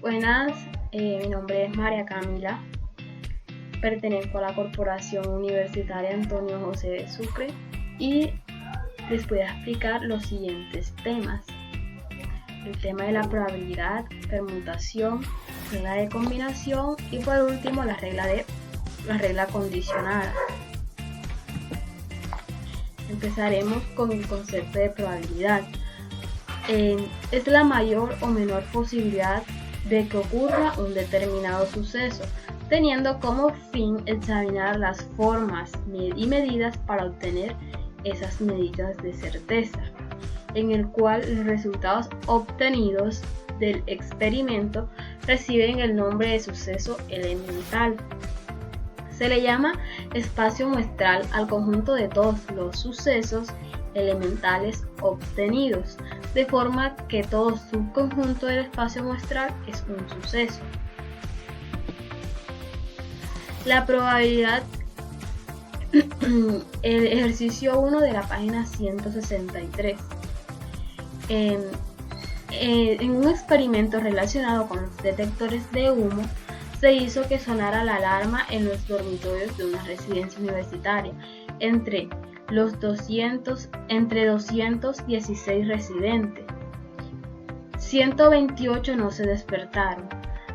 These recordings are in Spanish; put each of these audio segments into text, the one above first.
Buenas, mi nombre es María Camila, pertenezco a la Corporación Universitaria Antonio José de Sucre y les voy a explicar los siguientes temas. El tema de la probabilidad, permutación, regla de combinación y por último la regla condicionada. Empezaremos con el concepto de probabilidad. Es la mayor o menor posibilidad de que ocurra un determinado suceso, teniendo como fin examinar las formas y medidas para obtener esas medidas de certeza, en el cual los resultados obtenidos del experimento reciben el nombre de suceso elemental. Se le llama espacio muestral al conjunto de todos los sucesos elementales obtenidos, de forma que todo subconjunto del espacio muestral es un suceso. La probabilidad, el ejercicio 1 de la página 163. En un experimento relacionado con los detectores de humo, se hizo que sonara la alarma en los dormitorios de una residencia universitaria entre 216 residentes. 128 no se despertaron.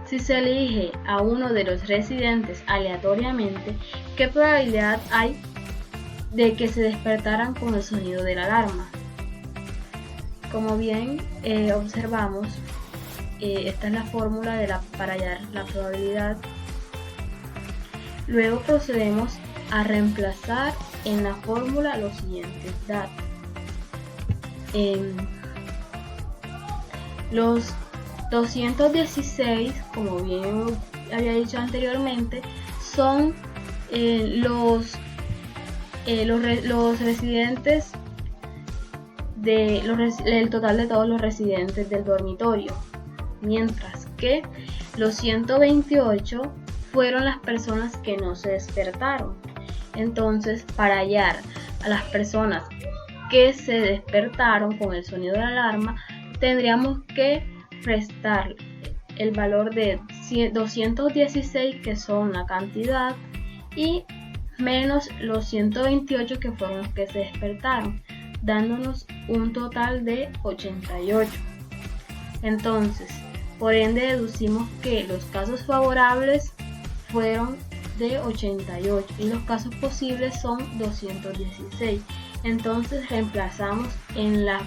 Si se elige a uno de los residentes aleatoriamente, ¿qué probabilidad hay de que se despertaran con el sonido de la alarma? Como bien observamos, esta es la fórmula para hallar la probabilidad. Luego procedemos a reemplazar en la fórmula los siguientes datos. Los 216, como bien había dicho anteriormente, son los residentes el total de todos los residentes del dormitorio, mientras que los 128 fueron las personas que no se despertaron. Entonces, para hallar a las personas que se despertaron con el sonido de la alarma, tendríamos que restar el valor de 216, que son la cantidad, y menos los 128, que fueron los que se despertaron, dándonos un total de 88. Entonces, por ende, deducimos que los casos favorables fueron de 88 y los casos posibles son 216. Entonces reemplazamos en la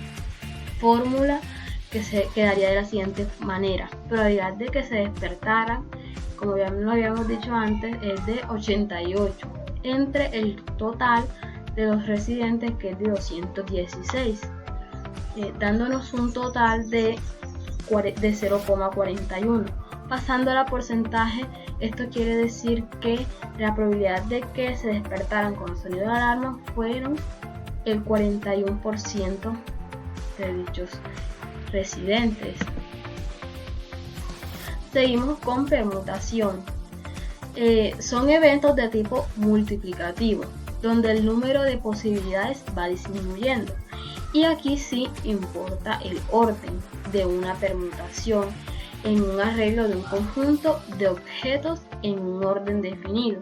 fórmula, que se quedaría de la siguiente manera: probabilidad de que se despertaran, como ya lo habíamos dicho antes, es de 88 entre el total de los residentes, que es de 216, dándonos un total de 0,41. Pasando a la porcentaje, esto quiere decir que la probabilidad de que se despertaran con el sonido de la alarma fueron el 41% de dichos residentes. Seguimos con permutación. Son eventos de tipo multiplicativo, donde el número de posibilidades va disminuyendo. Y aquí sí importa el orden de una permutación en un arreglo de un conjunto de objetos en un orden definido.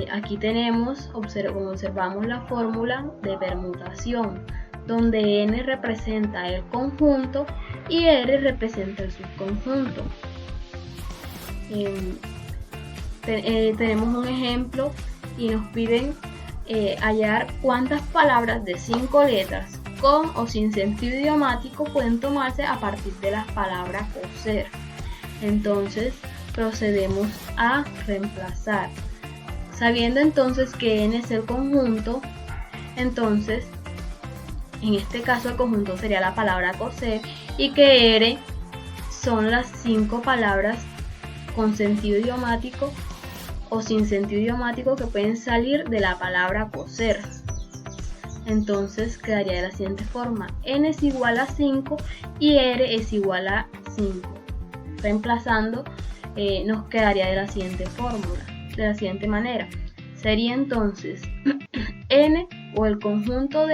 Aquí tenemos, observamos la fórmula de permutación, donde n representa el conjunto y r representa el subconjunto. Tenemos un ejemplo y nos piden hallar cuántas palabras de 5 letras con o sin sentido idiomático pueden tomarse a partir de la palabra coser. Entonces procedemos a reemplazar. Sabiendo entonces que n es el conjunto, entonces en este caso el conjunto sería la palabra coser y que r son las 5 palabras con sentido idiomático o sin sentido idiomático que pueden salir de la palabra coser. Entonces quedaría de la siguiente forma: n es igual a 5 y r es igual a 5. Reemplazando, nos quedaría de la siguiente fórmula, de la siguiente manera. Sería entonces n o el conjunto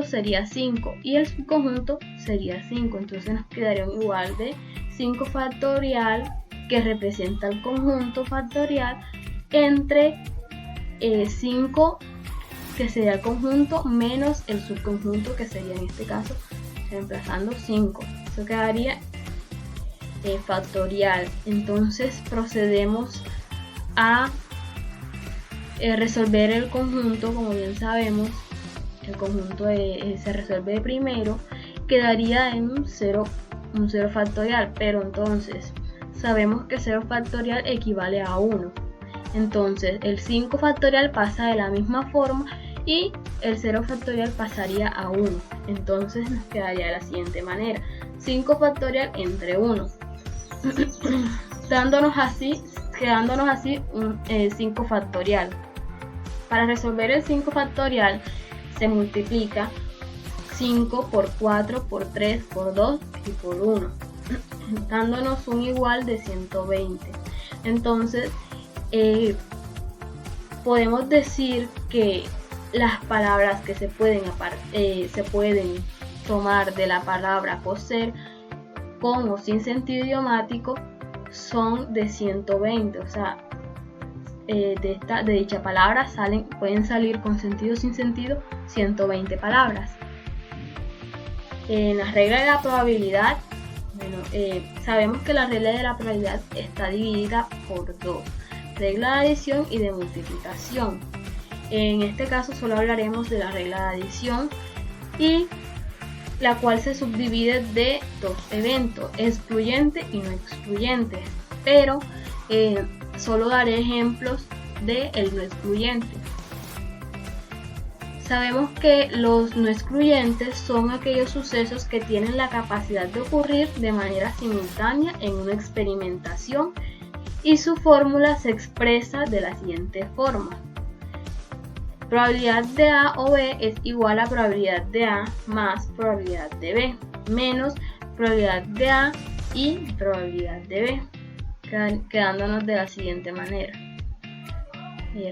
sería 5 y el subconjunto sería 5. Entonces nos quedaría un igual de 5 factorial que representa el conjunto factorial entre 5 que sería el conjunto menos el subconjunto que sería en este caso reemplazando 5. Eso quedaría factorial. Entonces procedemos a resolver el conjunto. Como bien sabemos, el conjunto se resuelve primero, quedaría en un 0 factorial, pero entonces sabemos que 0 factorial equivale a 1. Entonces el 5 factorial pasa de la misma forma y el 0 factorial pasaría a 1. Entonces nos quedaría de la siguiente manera: 5 factorial entre 1, quedándonos así un 5 factorial. Para resolver el 5 factorial se multiplica 5 por 4, por 3, por 2 y por 1, dándonos un igual de 120. Entonces podemos decir que las palabras que se pueden tomar de la palabra coser con o sin sentido idiomático son de 120, o sea, de dicha palabra pueden salir con sentido o sin sentido 120 palabras. En la regla de la probabilidad, sabemos que la regla de la probabilidad está dividida por dos: regla de adición y de multiplicación. En este caso solo hablaremos de la regla de adición, y la cual se subdivide de dos eventos: excluyente y no excluyente, pero solo daré ejemplos de el no excluyente. Sabemos que los no excluyentes son aquellos sucesos que tienen la capacidad de ocurrir de manera simultánea en una experimentación, y su fórmula se expresa de la siguiente forma: probabilidad de A o B es igual a probabilidad de A más probabilidad de B menos probabilidad de A y probabilidad de B, quedándonos de la siguiente manera.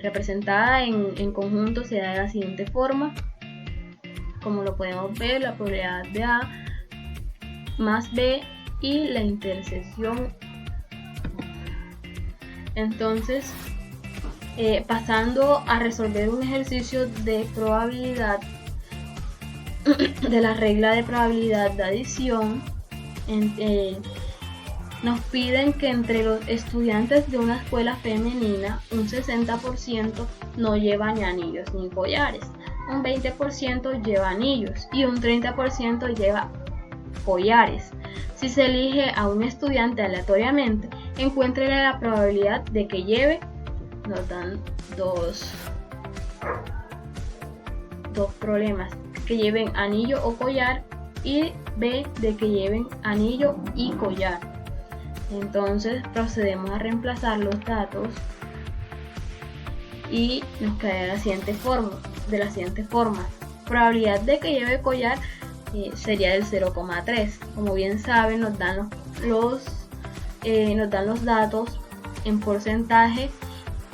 Representada en conjunto se da de la siguiente forma. Como lo podemos ver, la probabilidad de A más B y la intersección. Entonces, pasando a resolver un ejercicio de probabilidad de la regla de probabilidad de adición, nos piden que entre los estudiantes de una escuela femenina un 60% no lleva ni anillos ni collares, un 20% lleva anillos y un 30% lleva collares. Si se elige a un estudiante aleatoriamente, encuéntrele la probabilidad de que lleve. Nos dan dos problemas: que lleven anillo o collar, y B, de que lleven anillo y collar. Entonces procedemos a reemplazar los datos y nos queda de la siguiente forma: probabilidad de que lleve collar sería del 0,3. Como bien saben, nos dan los datos en porcentaje,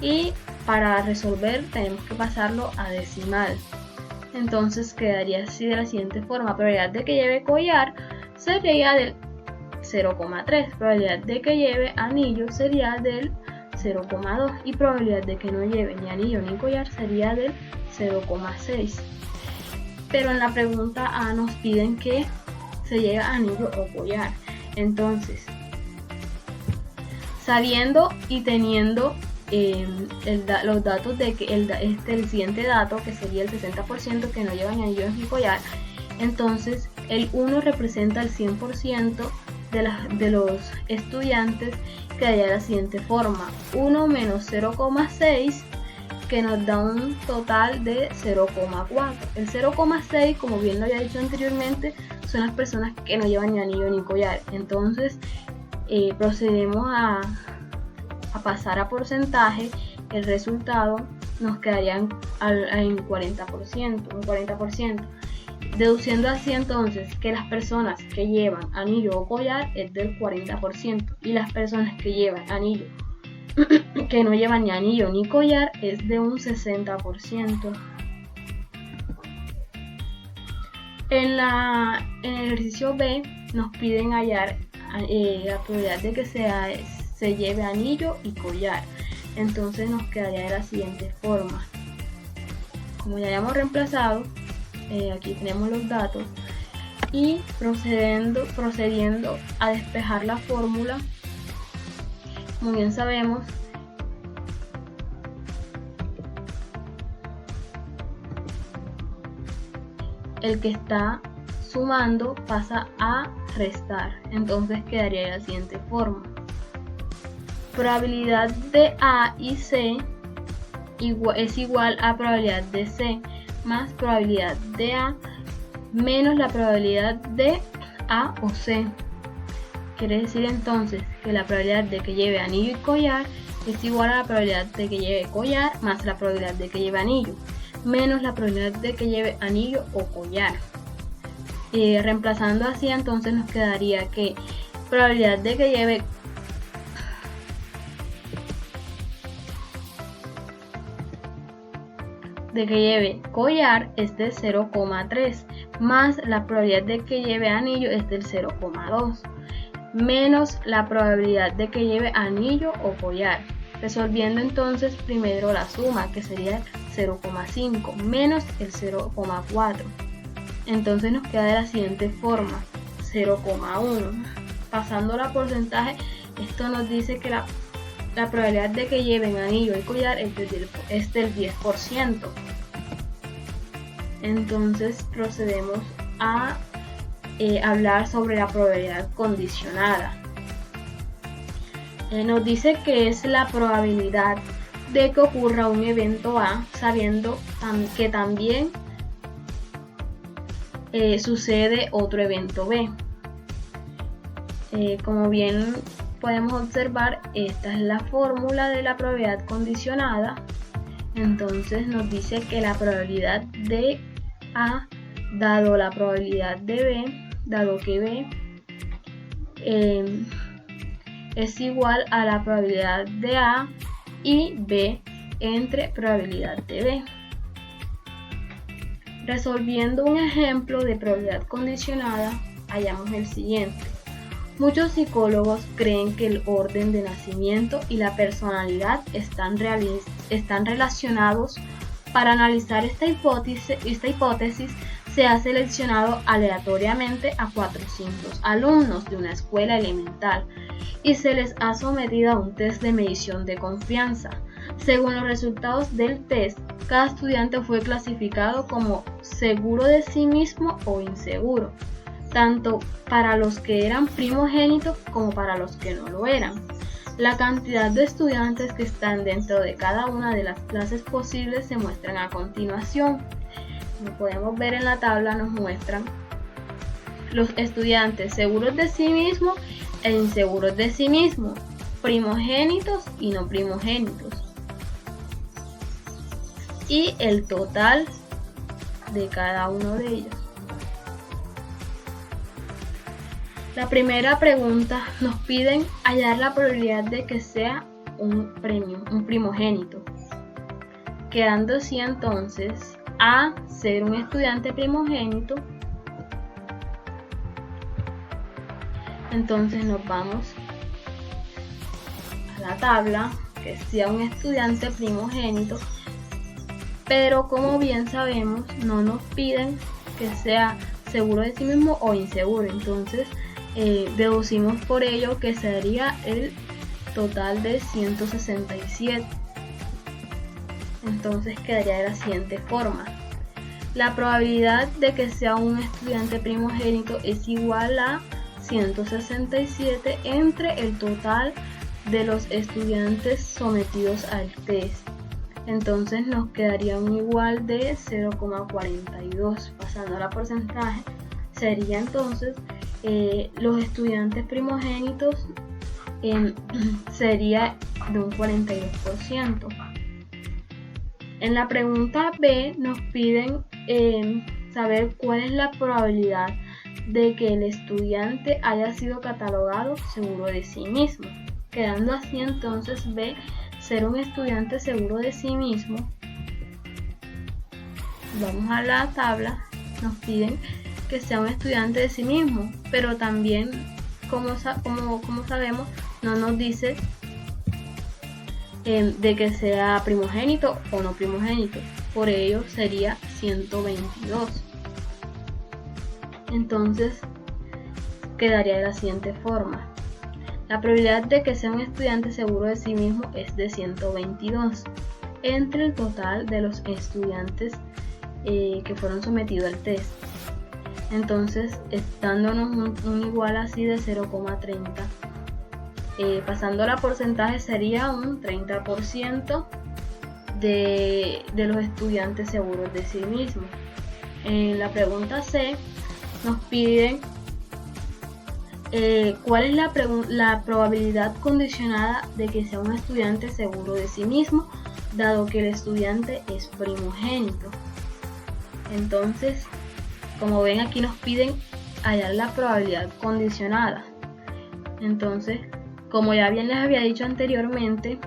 y para resolver tenemos que pasarlo a decimal. Entonces quedaría así de la siguiente forma: probabilidad de que lleve collar sería del 0,3, probabilidad de que lleve anillo sería del 0,2 y probabilidad de que no lleve ni anillo ni collar sería del 0,6. Pero en la pregunta A nos piden que se lleve anillo o collar. Entonces, sabiendo y teniendo los datos de que el siguiente dato, que sería el 60% que no lleva ni anillos ni collar, entonces el 1 representa el 100% de los estudiantes, que daría de la siguiente forma: 1 menos 0,6, que nos da un total de 0,4. El 0,6, como bien lo había dicho anteriormente, son las personas que no llevan ni anillo ni collar. Entonces procedemos a pasar a porcentaje. El resultado nos quedaría en 40%, deduciendo así entonces que las personas que llevan anillo o collar es del 40% y las personas que llevan anillo que no llevan ni anillo ni collar es de un 60%. En el ejercicio B nos piden hallar la probabilidad de que se lleve anillo y collar. Entonces nos quedaría de la siguiente forma. Como ya hayamos reemplazado, aquí tenemos los datos y procediendo a despejar la fórmula. Como bien sabemos, el que está sumando pasa a restar, entonces quedaría de la siguiente forma. Probabilidad de A y C es igual a probabilidad de C más probabilidad de A menos la probabilidad de A o C. Quiere decir entonces que la probabilidad de que lleve anillo y collar es igual a la probabilidad de que lleve collar más la probabilidad de que lleve anillo menos la probabilidad de que lleve anillo o collar. Reemplazando así, entonces nos quedaría que probabilidad de que lleve collar es del 0,3 más la probabilidad de que lleve anillo es del 0,2 menos la probabilidad de que lleve anillo o collar. Resolviendo entonces primero la suma, que sería 0,5 menos el 0,4. Entonces nos queda de la siguiente forma, 0,1. Pasando a porcentaje, esto nos dice que la probabilidad de que lleven anillo y collar es del 10%. Entonces procedemos a hablar sobre la probabilidad condicionada. Nos dice que es la probabilidad de que ocurra un evento A, sabiendo que también sucede otro evento B. Como bien podemos observar, esta es la fórmula de la probabilidad condicionada. Entonces nos dice que la probabilidad de A dado la probabilidad de B, dado que B es igual a la probabilidad de A y B entre probabilidad de B. Resolviendo un ejemplo de probabilidad condicionada, hallamos el siguiente. Muchos psicólogos creen que el orden de nacimiento y la personalidad están relacionados. Para analizar esta hipótesis se ha seleccionado aleatoriamente a 400 alumnos de una escuela elemental y se les ha sometido a un test de medición de confianza. Según los resultados del test, cada estudiante fue clasificado como seguro de sí mismo o inseguro, tanto para los que eran primogénitos como para los que no lo eran. La cantidad de estudiantes que están dentro de cada una de las clases posibles se muestran a continuación. Como podemos ver en la tabla, nos muestran los estudiantes seguros de sí mismos e inseguros de sí mismos, primogénitos y no primogénitos, y el total de cada uno de ellos. La primera pregunta nos piden hallar la probabilidad de que sea un primogénito, quedando así entonces A ser un estudiante primogénito. Entonces nos vamos a la tabla, que sea un estudiante primogénito, pero como bien sabemos no nos piden que sea seguro de sí mismo o inseguro. Entonces deducimos por ello que sería el total de 167. Entonces quedaría de la siguiente forma. La probabilidad de que sea un estudiante primogénito es igual a 167 entre el total de los estudiantes sometidos al test. Entonces nos quedaría un igual de 0,42. Pasando a porcentaje, sería entonces los estudiantes primogénitos sería de un 42%. En la pregunta B nos piden saber cuál es la probabilidad de que el estudiante haya sido catalogado seguro de sí mismo, quedando así entonces B ser un estudiante seguro de sí mismo. Vamos a la tabla, nos piden que sea un estudiante de sí mismo, pero también, como sabemos, no nos dice de que sea primogénito o no primogénito. Por ello sería 122. Entonces quedaría de la siguiente forma: la probabilidad de que sea un estudiante seguro de sí mismo es de 122 entre el total de los estudiantes que fueron sometidos al test. Entonces, dándonos un igual así de 0,30. Pasando a porcentaje, sería un 30% de los estudiantes seguros de sí mismos. En la pregunta C nos piden cuál es la probabilidad condicionada de que sea un estudiante seguro de sí mismo, dado que el estudiante es primogénito. Entonces, como ven, aquí nos piden hallar la probabilidad condicionada. Entonces, como ya bien les había dicho anteriormente,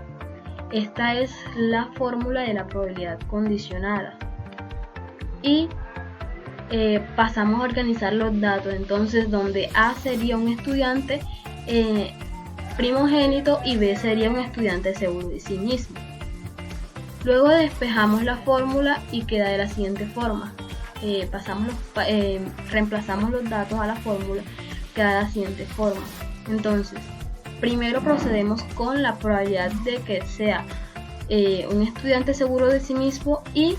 esta es la fórmula de la probabilidad condicionada. Y pasamos a organizar los datos. Entonces, donde A sería un estudiante primogénito y B sería un estudiante seguro de sí mismo. Luego despejamos la fórmula y queda de la siguiente forma. Reemplazamos los datos a la fórmula, queda de la siguiente forma. Entonces, primero procedemos con la probabilidad de que sea un estudiante seguro de sí mismo y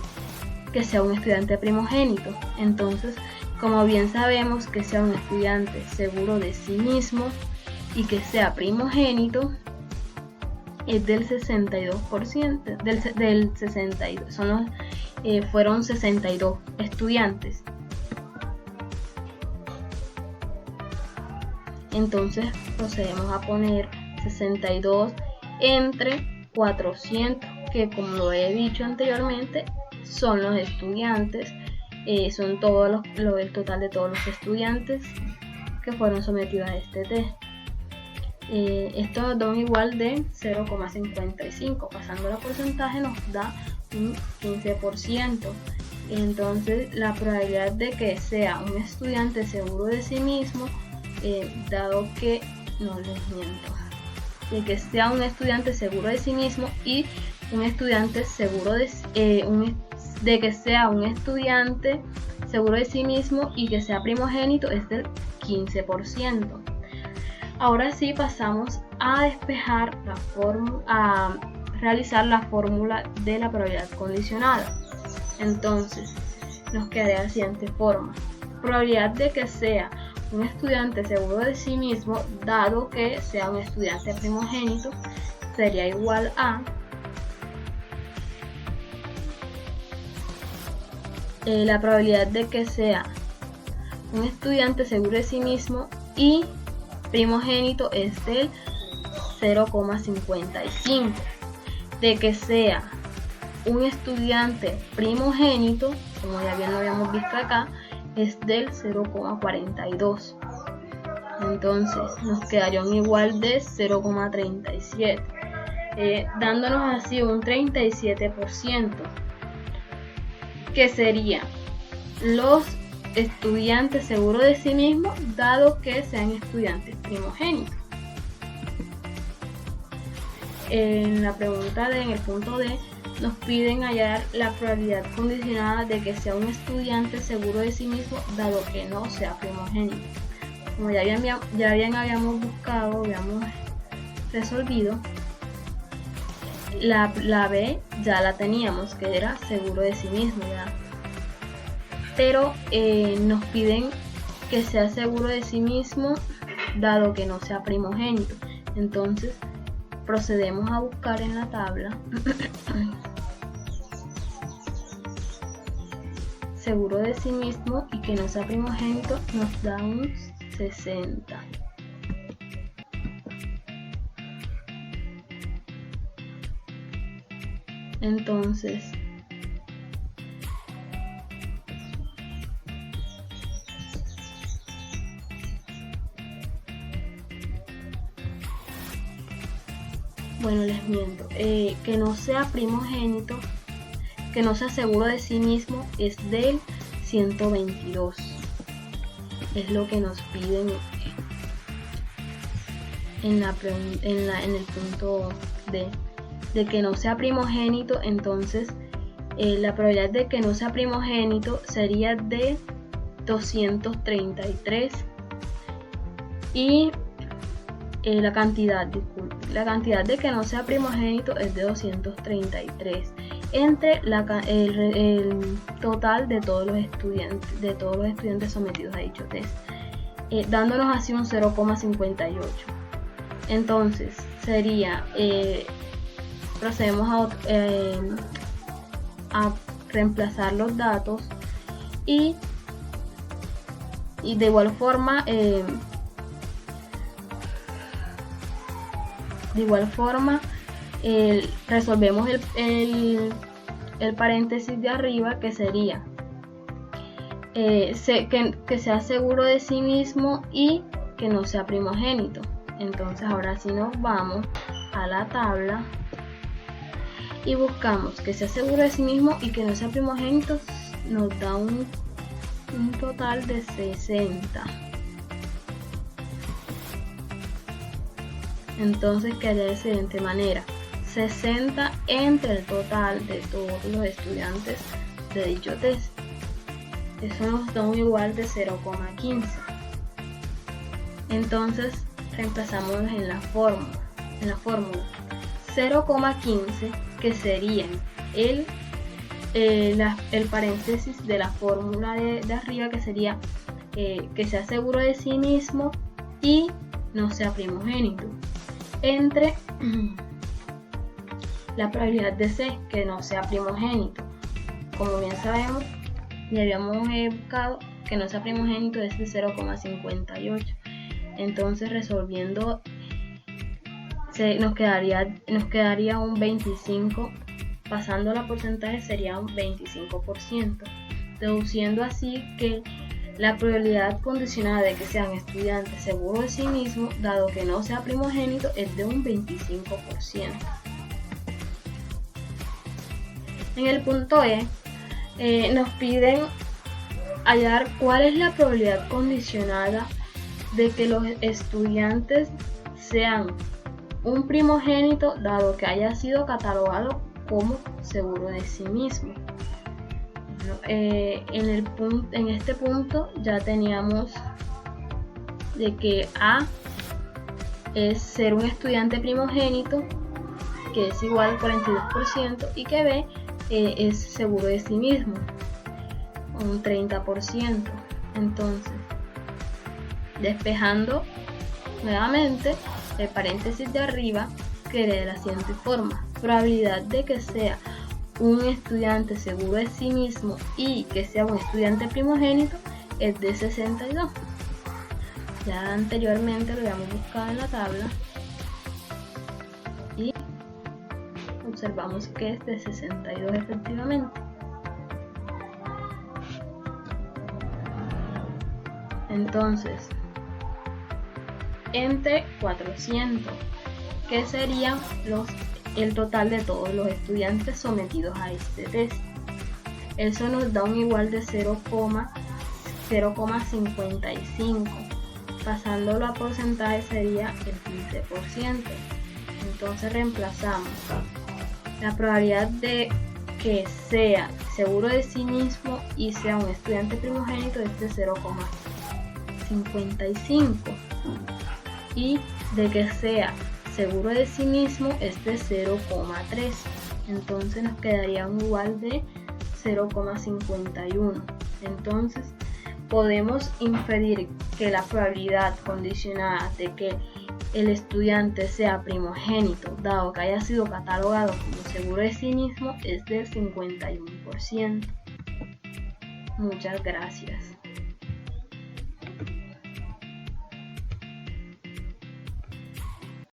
que sea un estudiante primogénito. Entonces, como bien sabemos, que sea un estudiante seguro de sí mismo y que sea primogénito es del 62%, del 62, fueron 62 estudiantes. Entonces procedemos a poner 62 entre 400, que como lo he dicho anteriormente, son los estudiantes, son el total de todos los estudiantes que fueron sometidos a este test. Esto nos da un igual de 0,55. Pasando a porcentaje nos da un 15%. Entonces, la probabilidad de que sea un estudiante seguro de sí mismo, dado que, no les miento, de que sea un estudiante seguro de sí mismo y un estudiante seguro de que sea un estudiante seguro de sí mismo y que sea primogénito es del 15%. Ahora sí pasamos a despejar a realizar la fórmula de la probabilidad condicionada. Entonces, nos quedaría de la siguiente forma: probabilidad de que sea un estudiante seguro de sí mismo, dado que sea un estudiante primogénito, sería igual a la probabilidad de que sea un estudiante seguro de sí mismo y primogénito es del 0,55. De que sea un estudiante primogénito, como ya bien lo habíamos visto acá, es del 0,42. Entonces nos quedaría un igual de 0,37, dándonos así un 37%, que sería los estudiantes seguros de sí mismos, dado que sean estudiantes primogénitos. En la pregunta D, en el punto D, nos piden hallar la probabilidad condicionada de que sea un estudiante seguro de sí mismo, dado que no sea primogénito. Como ya bien habíamos buscado, habíamos resolvido, la B ya la teníamos, que era seguro de sí mismo, ¿verdad? Pero nos piden que sea seguro de sí mismo, dado que no sea primogénito. Entonces procedemos a buscar en la tabla seguro de sí mismo y que no sea primogénito, nos da un 60. Entonces, bueno, les miento, que no sea primogénito, que no sea seguro de sí mismo, es del 122. es lo que nos piden en el punto D, de que no sea primogénito. Entonces la probabilidad de que no sea primogénito sería de 233 y la cantidad de que no sea primogénito es de 233 entre el total de todos los estudiantes sometidos a dicho test, dándonos así un 0,58. Entonces sería, procedemos a reemplazar los datos y de igual forma resolvemos el paréntesis de arriba, que sería que sea seguro de sí mismo y que no sea primogénito. Entonces ahora sí nos vamos a la tabla y buscamos que sea seguro de sí mismo y que no sea primogénito. Nos da un total de 60. Entonces quedaría de la siguiente manera: 60 entre el total de todos los estudiantes de dicho test. Eso nos da un igual de 0,15. Entonces reemplazamos en la fórmula 0,15, que sería el paréntesis de la fórmula de arriba, que sería que sea seguro de sí mismo y no sea primogénito, entre la probabilidad de C, que no sea primogénito. Como bien sabemos, ya habíamos buscado que no sea primogénito, es de 0,58. Entonces resolviendo nos quedaría un 25, pasando a porcentaje sería un 25%, deduciendo así que la probabilidad condicionada de que sean estudiantes seguros de sí mismos, dado que no sea primogénito, es de un 25%. En el punto E, nos piden hallar cuál es la probabilidad condicionada de que los estudiantes sean un primogénito, dado que haya sido catalogado como seguro de sí mismo. En este punto ya teníamos de que A es ser un estudiante primogénito, que es igual al 42%, y que B es seguro de sí mismo, un 30%. Entonces, despejando nuevamente el paréntesis de arriba, queda de la siguiente forma: probabilidad de que sea un estudiante seguro de sí mismo y que sea un estudiante primogénito es de 62. Ya anteriormente lo habíamos buscado en la tabla y observamos que es de 62 efectivamente. Entonces, entre 400, que serían el total de todos los estudiantes sometidos a este test. Eso nos da un igual de 0,55. Pasándolo a porcentaje sería el 15%. Entonces reemplazamos la probabilidad de que sea seguro de sí mismo y sea un estudiante primogénito es de 0,55, y de que sea seguro de sí mismo es de 0,3. Entonces nos quedaría un igual de 0,51. Entonces podemos inferir que la probabilidad condicionada de que el estudiante sea primogénito, dado que haya sido catalogado como seguro de sí mismo, es del 51%. Muchas gracias.